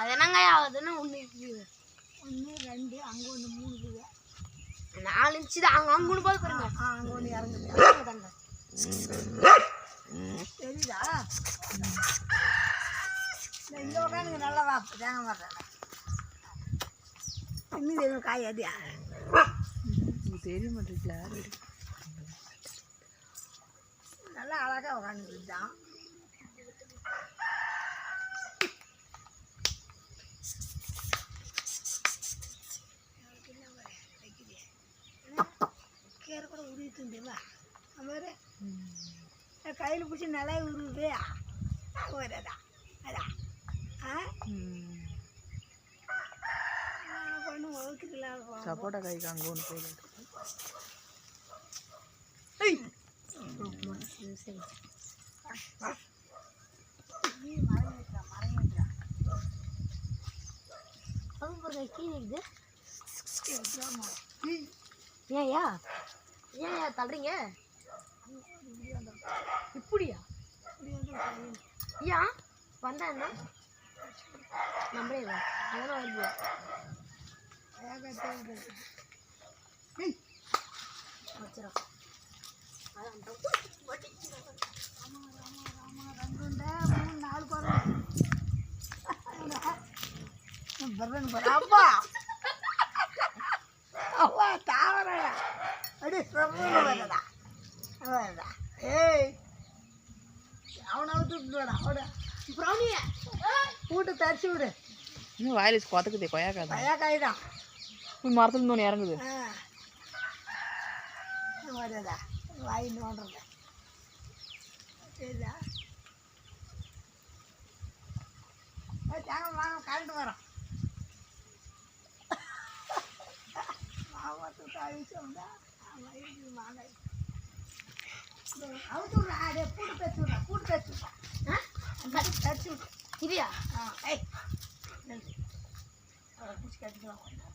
அது என்னங்க ஆகுதுன்னு 1 இருக்குது 1 2 அங்கே 1 3 இருக்குது 4 இன்ச்சு தான் அங்கே 3 போது பாருங்க அங்கே 1 இறங்குது தெரியுதா இங்கே உட்காந்துங்க நல்லா வா தேங்க மாட்டேன் இன்னும் தெரியும் காய் அதியா தெரிய மாட்டேங்குல நல்லா அழகாக உட்காந்துக்கிட்டு தான் கீரை கூட உருவிட்டுவா வேறு கையில் பிடிச்சி நல்லா உருவுது வரதா அதான் பொண்ணு வகுத்துக்கலாம் சப்போட்டா காய் அங்கே ஒன்று போயிடு ஏன்யா ஏன்யா தள்ளுறீங்க இப்படியா ஏன் வந்தா என்ன நம்பரே இல்லை அதெல்லாம் வருது வச்சிடும் அப்பா அப்பா தாவர அடி வரதா வரதா ஏய் அவனை விட்டு அவட ப்ரௌனிய கூட்டு தரிச்சு விடு இன்னும் வாயிலிஸ் கொத்துக்குதே கொய்யாக்காய் கொய்யாக்காய் தான் மரத்துல இருந்து ஒன்று இறங்குது வரதா வாய் நோண்டுறத சரிதா தேங்க வாங்க கரண்ட் வரோம் மாவட்டத்தை அழிச்சோம்னா மாங்காய் அவுத்து விட்றா அதே கூட்டு தச்சு விட்றா கூட்டு தச்சு விட்றா தச்சு விட்றா இதையா ஏய் பிடிச்சி கட்டிக்கலாம்